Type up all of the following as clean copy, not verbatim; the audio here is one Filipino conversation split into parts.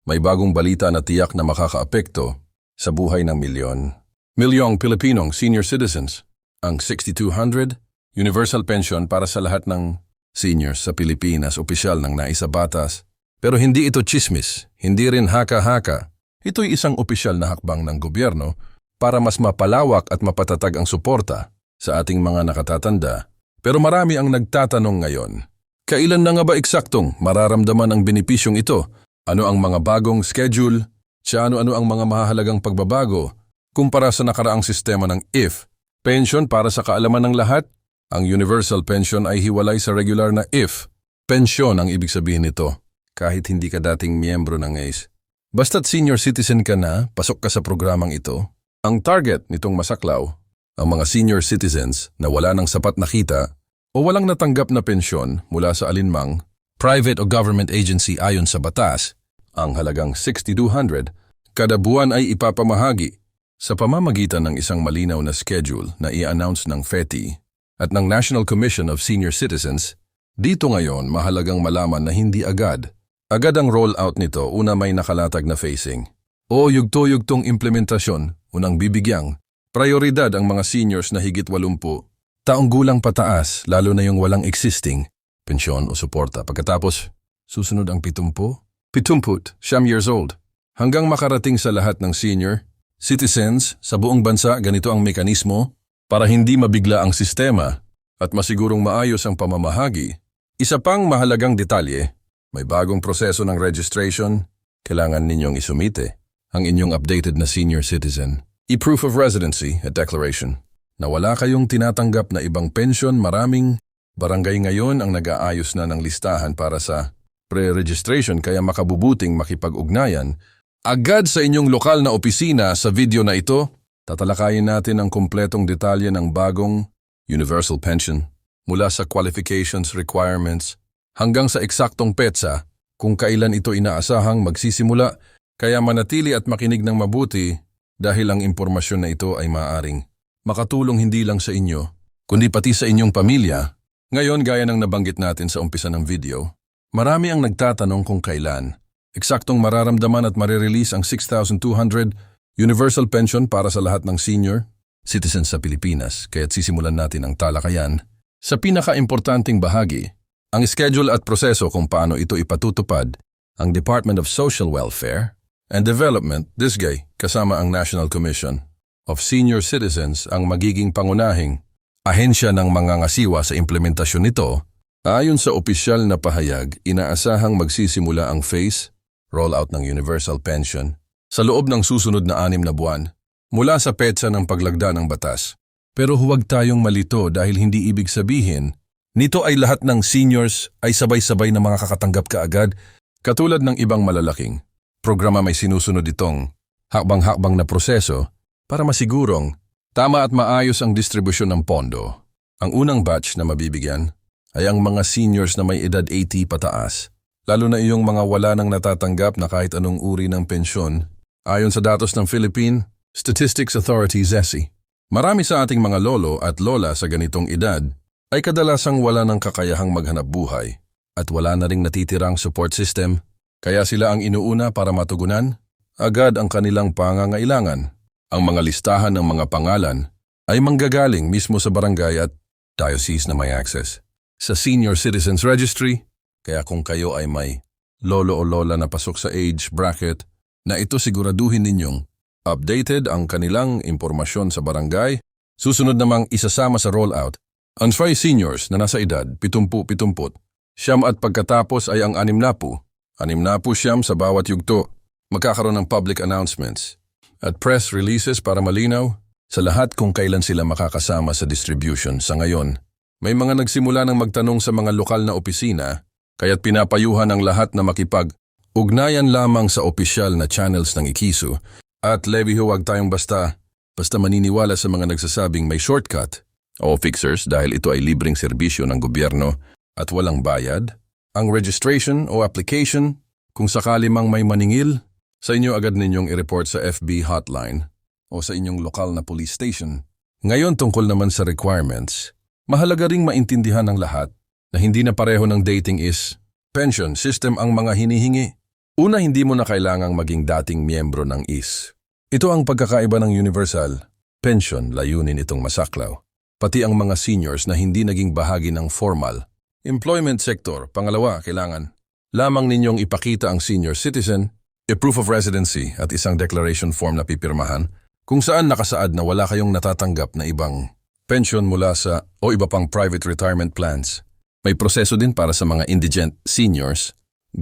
May bagong balita na tiyak na makakaapekto sa buhay ng milyong Pilipinong senior citizens. Ang 6,200 universal pension para sa lahat ng seniors sa Pilipinas, opisyal ng naisabatas. Pero hindi ito tsismis, hindi rin haka-haka. Ito'y isang opisyal na hakbang ng gobyerno para mas mapalawak at mapatatag ang suporta sa ating mga nakatatanda. Pero marami ang nagtatanong ngayon, kailan na nga ba eksaktong mararamdaman ang benepisyong ito? Ano ang mga bagong schedule? Ano ang mga mahahalagang pagbabago kumpara sa nakaraang sistema ng IF? Pension para sa kaalaman ng lahat? Ang universal pension ay hiwalay sa regular na IF. Pension ang ibig sabihin nito, kahit hindi ka dating miyembro ng ACE. Basta't senior citizen ka na, pasok ka sa programang ito. Ang target nitong masaklaw, ang mga senior citizens na wala ng sapat na kita o walang natanggap na pensyon mula sa alinmang private o government agency ayon sa batas. Ang halagang 6,200 kada buwan ay ipapamahagi sa pamamagitan ng isang malinaw na schedule na i-announce ng FETI at ng National Commission of Senior Citizens. Dito ngayon mahalagang malaman na hindi agad ang rollout nito. Una, may nakalatag na phasing o yugto-yugtong implementasyon. Unang bibigyang prioridad ang mga seniors na higit 80 taong gulang pataas, lalo na yung walang existing pensyon o suporta. Pagkatapos, susunod ang 70 years old. Hanggang makarating sa lahat ng senior citizens sa buong bansa, ganito ang mekanismo para hindi mabigla ang sistema at masigurong maayos ang pamamahagi. Isa pang mahalagang detalye, may bagong proseso ng registration. Kailangan ninyong isumite ang inyong updated na senior citizen proof of residency at declaration. Na wala kayong tinatanggap na ibang pension. Maraming barangay ngayon ang nag-aayos na ng listahan para sa pre-registration, kaya makabubuting makipag-ugnayan agad sa inyong lokal na opisina. Sa video na ito, tatalakayin natin ang kumpletong detalye ng bagong universal pension mula sa qualifications, requirements, hanggang sa eksaktong petsa kung kailan ito inaasahang magsisimula. Kaya manatili at makinig ng mabuti dahil ang impormasyon na ito ay maaaring makatulong hindi lang sa inyo, kundi pati sa inyong pamilya. Ngayon, gaya ng nabanggit natin sa umpisa ng video, marami ang nagtatanong kung kailan eksaktong mararamdaman at marirelease ang 6,200 universal pension para sa lahat ng senior citizens sa Pilipinas. Kaya't sisimulan natin ang talakayan sa pinaka-importanting bahagi, ang schedule at proseso kung paano ito ipatutupad. Ang Department of Social Welfare and Development, DSGAY, kasama ang National Commission of Senior Citizens ang magiging pangunahing ahensya ng mga ngasiwa sa implementasyon nito. Ayon sa opisyal na pahayag, inaasahang magsisimula ang phase rollout ng universal pension sa loob ng susunod na 6 na buwan mula sa petsa ng paglagda ng batas. Pero huwag tayong malito dahil hindi ibig sabihin nito ay lahat ng seniors ay sabay-sabay na makakatanggap kaagad. Katulad ng ibang malalaking programa, may sinusunod itong hakbang-hakbang na proseso para masigurong tama at maayos ang distribusyon ng pondo. Ang unang batch na mabibigyan ay ang mga seniors na may edad 80 pataas, lalo na iyong mga wala nang natatanggap na kahit anong uri ng pensyon. Ayon sa datos ng Philippine Statistics Authority (ZESI), marami sa ating mga lolo at lola sa ganitong edad ay kadalasang wala ng kakayahang maghanap buhay at wala na ring natitirang support system. Kaya sila ang inuuna para matugunan agad ang kanilang pangangailangan. Ang mga listahan ng mga pangalan ay manggagaling mismo sa barangay at diocese na may access sa Senior Citizens Registry. Kaya kung kayo ay may lolo o lola na pasok sa age bracket na ito, siguraduhin ninyong updated ang kanilang impormasyon sa barangay. Susunod namang isasama sa rollout ang 5 seniors na nasa edad 70 siyam at pagkatapos ay ang 60 siyam sa bawat yugto. Magkakaroon ng public announcements at press releases para malinaw sa lahat kung kailan sila makakasama sa distribution. Sa ngayon, may mga nagsimula ng magtanong sa mga lokal na opisina, kaya't pinapayuhan ang lahat na makipag-ugnayan lamang sa opisyal na channels ng IKISU. At Levi, huwag tayong basta maniniwala sa mga nagsasabing may shortcut o fixers dahil ito ay libreng serbisyo ng gobyerno at walang bayad. Ang registration o application, kung sakali mang may maningil, sa inyo agad ninyong i-report sa FB hotline o sa inyong lokal na police station. Ngayon, tungkol naman sa requirements, mahalaga ring maintindihan ng lahat na hindi na pareho ng dating is pension system ang mga hinihingi. Una, hindi mo na kailangang maging dating miyembro ng IS. Ito ang pagkakaiba ng universal pension, layunin itong masaklaw. Pati ang mga seniors na hindi naging bahagi ng formal employment sector. Pangalawa, kailangan lamang ninyong ipakita ang senior citizen, a proof of residency at isang declaration form na pipirmahan kung saan nakasaad na wala kayong natatanggap na ibang pension mula sa o iba pang private retirement plans. May proseso din para sa mga indigent seniors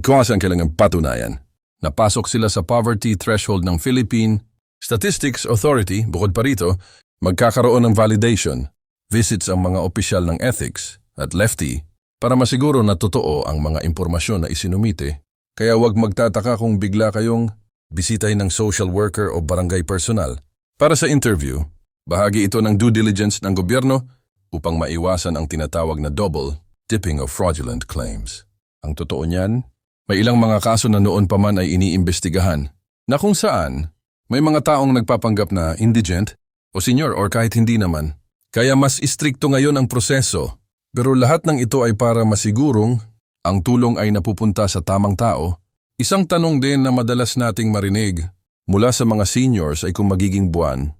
kung saan kailangan patunayan. Napasok sila sa poverty threshold ng Philippine Statistics Authority. Bukod pa rito, magkakaroon ng validation, visits ang mga opisyal ng ethics at lefty para masiguro na totoo ang mga impormasyon na isinumite. Kaya huwag magtataka kung bigla kayong bisitay ng social worker o barangay personal. Para sa interview, bahagi ito ng due diligence ng gobyerno upang maiwasan ang tinatawag na double dipping of fraudulent claims. Ang totoo niyan, may ilang mga kaso na noon pa man ay iniimbestigahan na kung saan may mga taong nagpapanggap na indigent o senior or kahit hindi naman. Kaya mas istrikto ngayon ang proseso, pero lahat ng ito ay para masigurong ang tulong ay napupunta sa tamang tao. Isang tanong din na madalas nating marinig mula sa mga seniors ay kung magiging buwan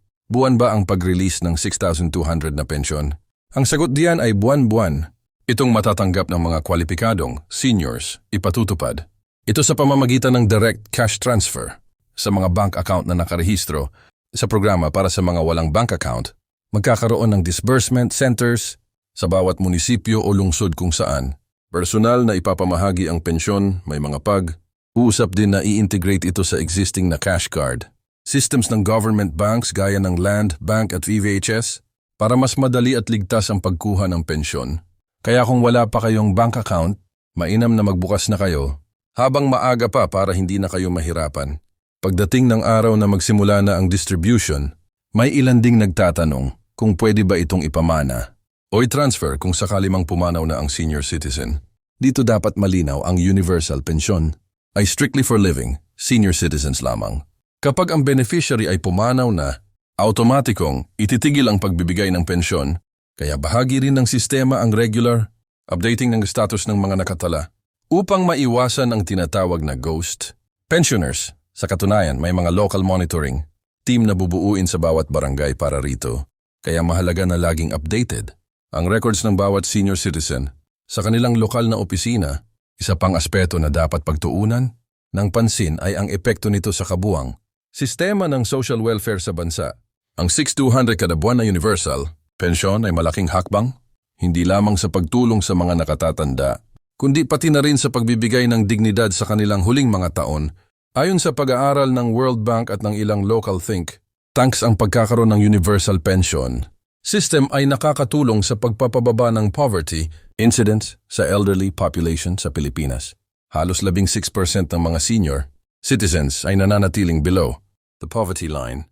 ba ang pag-release ng 6,200 na pensyon? Ang sagot diyan ay buwan-buwan. Itong matatanggap ng mga kwalipikadong seniors ipatutupad. Ito sa pamamagitan ng direct cash transfer sa mga bank account na nakarehistro sa programa. Para sa mga walang bank account, magkakaroon ng disbursement centers sa bawat munisipyo o lungsod kung saan personal na ipapamahagi ang pensyon. May mga pag-uusap din na i-integrate ito sa existing na cash card systems ng government banks gaya ng Land Bank at VVHS para mas madali at ligtas ang pagkuha ng pensyon. Kaya kung wala pa kayong bank account, mainam na magbukas na kayo habang maaga pa para hindi na kayo mahirapan. Pagdating ng araw na magsimula na ang distribution, may ilan ding nagtatanong kung pwede ba itong ipamana o i-transfer kung sakali mang pumanaw na ang senior citizen. Dito dapat malinaw, ang universal pension ay strictly for living senior citizens lamang. Kapag ang beneficiary ay pumanaw na, automatikong ititigil ang pagbibigay ng pensyon. Kaya bahagi rin ng sistema ang regular updating ng status ng mga nakatala upang maiwasan ang tinatawag na ghost pensioners. Sa katunayan, may mga local monitoring team na bubuuin sa bawat barangay para rito. Kaya mahalaga na laging updated ang records ng bawat senior citizen sa kanilang lokal na opisina. Isa pang aspeto na dapat pagtuunan ng pansin ay ang epekto nito sa kabuuang sistema ng social welfare sa bansa. Ang 6,200 kada buwan na universal pensyon ay malaking hakbang, hindi lamang sa pagtulong sa mga nakatatanda, kundi pati na rin sa pagbibigay ng dignidad sa kanilang huling mga taon. Ayon sa pag-aaral ng World Bank at ng ilang local think tanks, ang pagkakaroon ng universal pension system ay nakakatulong sa pagpapababa ng poverty incidence sa elderly population sa Pilipinas. Halos 16% ng mga senior citizens ay nananatiling below the poverty line.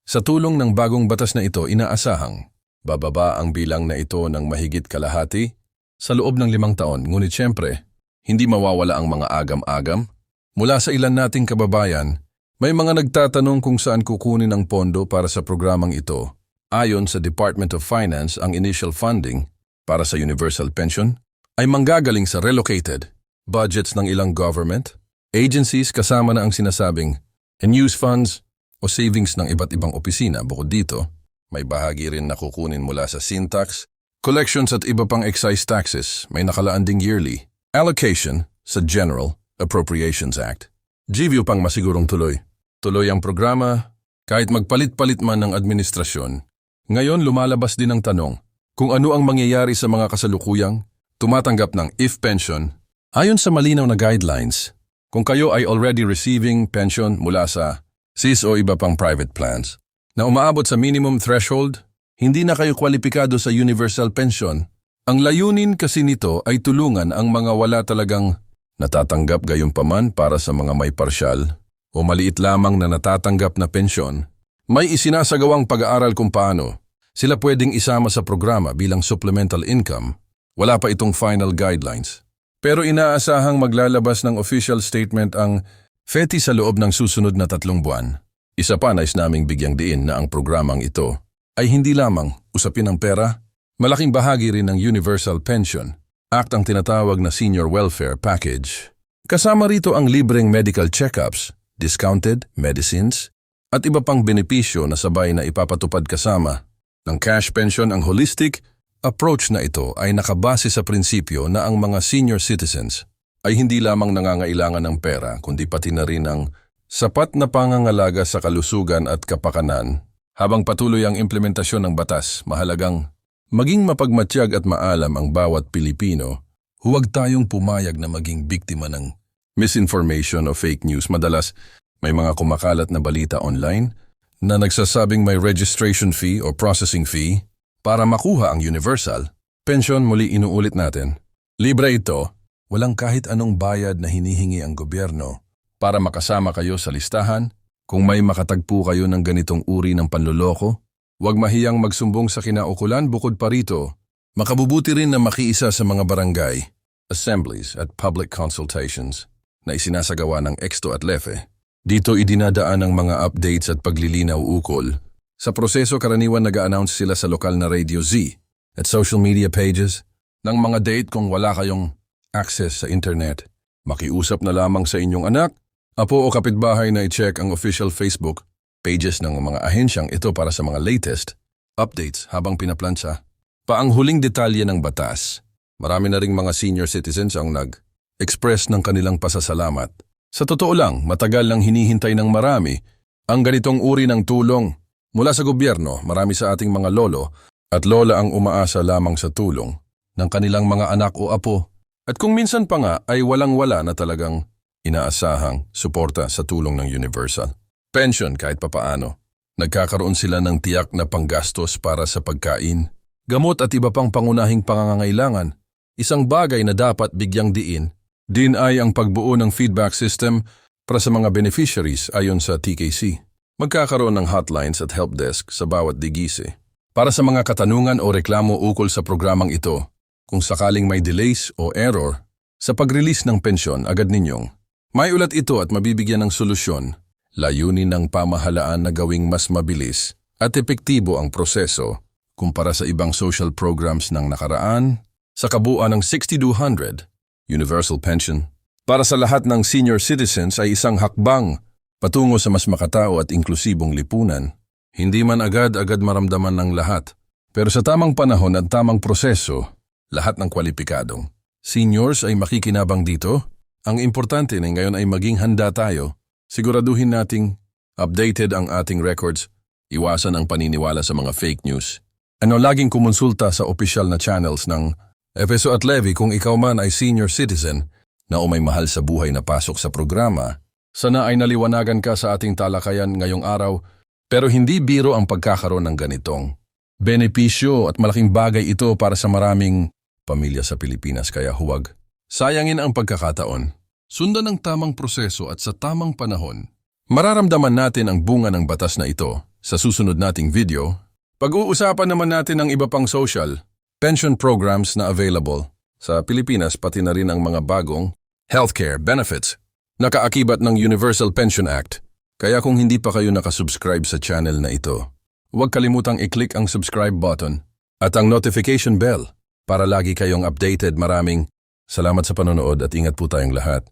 Sa tulong ng bagong batas na ito, inaasahang bababa ang bilang na ito ng mahigit kalahati sa loob ng 5 taon. Ngunit siyempre, hindi mawawala ang mga agam-agam. Mula sa ilan nating kababayan, may mga nagtatanong kung saan kukunin ang pondo para sa programang ito. Ayon sa Department of Finance, ang initial funding para sa universal pension ay manggagaling sa relocated budgets ng ilang government agencies kasama na ang sinasabing unused funds o savings ng iba't ibang opisina. Bukod dito, may bahagi rin na kukunin mula sa sin tax, collections at iba pang excise taxes. May nakalaan ding yearly allocation sa General Appropriations Act. GView pang masigurong tuloy. Tuloy ang programa kahit magpalit-palit man ng administrasyon. Ngayon lumalabas din ang tanong kung ano ang mangyayari sa mga kasalukuyang tumatanggap ng IF pension. Ayon sa malinaw na guidelines, kung kayo ay already receiving pension mula sa SIS o iba pang private plans na umaabot sa minimum threshold, hindi na kayo kwalipikado sa universal pension. Ang layunin kasi nito ay tulungan ang mga wala talagang natatanggap, gayunpaman para sa mga may parsyal o maliit lamang na natatanggap na pensyon. May isinasagawang pag-aaral kung paano sila pwedeng isama sa programa bilang supplemental income. Wala pa itong final guidelines. Pero inaasahang maglalabas ng official statement ang FETI sa loob ng susunod na 3 buwan. Isa pa nais naming bigyang diin na ang programang ito ay hindi lamang usapin ng pera, malaking bahagi rin ng Universal Pension Act ang tinatawag na Senior Welfare Package. Kasama rito ang libreng medical checkups, discounted medicines, at iba pang benepisyo na sabay na ipapatupad kasama. Ng cash pension, ang holistic approach na ito ay nakabase sa prinsipyo na ang mga senior citizens ay hindi lamang nangangailangan ng pera kundi pati na rin ng sapat na pangangalaga sa kalusugan at kapakanan. Habang patuloy ang implementasyon ng batas, mahalagang maging mapagmatyag at maalam ang bawat Pilipino. Huwag tayong pumayag na maging biktima ng misinformation o fake news. Madalas, may mga kumakalat na balita online na nagsasabing may registration fee o processing fee para makuha ang universal pension. Muli inuulit natin, libre ito. Walang kahit anong bayad na hinihingi ang gobyerno para makasama kayo sa listahan. Kung may makatagpo kayo ng ganitong uri ng panloloko, huwag mahiyang magsumbong sa kinaukulan. Bukod pa rito, makabubuti rin na makiisa sa mga barangay, assemblies at public consultations na isinasagawa ng EXTO at LEFE. Dito idinadaan ang mga updates at paglilinaw ukol sa proseso. Karaniwan nag-a-announce sila sa lokal na Radio Z at social media pages ng mga date. Kung wala kayong access sa internet, makiusap na lamang sa inyong anak, apo o kapitbahay na i-check ang official Facebook pages ng mga ahensyang ito para sa mga latest updates habang pinaplansya pa ang huling detalye ng batas. Marami na ring mga senior citizens ang nag-express ng kanilang pasasalamat. Sa totoo lang, matagal lang hinihintay ng marami ang ganitong uri ng tulong mula sa gobyerno. Marami sa ating mga lolo at lola ang umaasa lamang sa tulong ng kanilang mga anak o apo. At kung minsan pa nga ay walang-wala na talagang inaasahang suporta sa tulong ng universal pension kahit papaano. Nagkakaroon sila ng tiyak na panggastos para sa pagkain, gamot at iba pang pangunahing pangangailangan. Isang bagay na dapat bigyang diin din ay ang pagbuo ng feedback system para sa mga beneficiaries. Ayon sa TKC, magkakaroon ng hotlines at helpdesk sa bawat digisi para sa mga katanungan o reklamo ukol sa programang ito. Kung sakaling may delays o error sa pag-release ng pensyon, agad ninyong maiulat ito at mabibigyan ng solusyon. Layunin ng pamahalaan na gawing mas mabilis at epektibo ang proseso kumpara sa ibang social programs ng nakaraan. Sa kabuuan ng 6200 Universal Pension para sa lahat ng senior citizens ay isang hakbang patungo sa mas makatao at inklusibong lipunan. Hindi man agad-agad maramdaman ng lahat, pero sa tamang panahon at tamang proseso, lahat ng kwalipikadong seniors ay makikinabang dito. Ang importante na ngayon ay maging handa tayo. Siguraduhin nating updated ang ating records. Iwasan ang paniniwala sa mga fake news. Laging kumonsulta sa opisyal na channels ng EPSO at LEVI kung ikaw man ay senior citizen na umay mahal sa buhay na pasok sa programa. Sana ay naliwanagan ka sa ating talakayan ngayong araw, pero hindi biro ang pagkakaroon ng ganitong benepisyo at malaking bagay ito para sa maraming pamilya sa Pilipinas. Kaya huwag sayangin ang pagkakataon. Sundan ang tamang proseso at sa tamang panahon. Mararamdaman natin ang bunga ng batas na ito sa susunod nating video. Pag-uusapan naman natin ang iba pang social pension programs na available sa Pilipinas, pati na rin ang mga bagong healthcare benefits na kaakibat ng Universal Pension Act. Kaya kung hindi pa kayo nakasubscribe sa channel na ito, huwag kalimutang i-click ang subscribe button at ang notification bell para lagi kayong updated. Maraming salamat sa panonood at ingat po tayong lahat.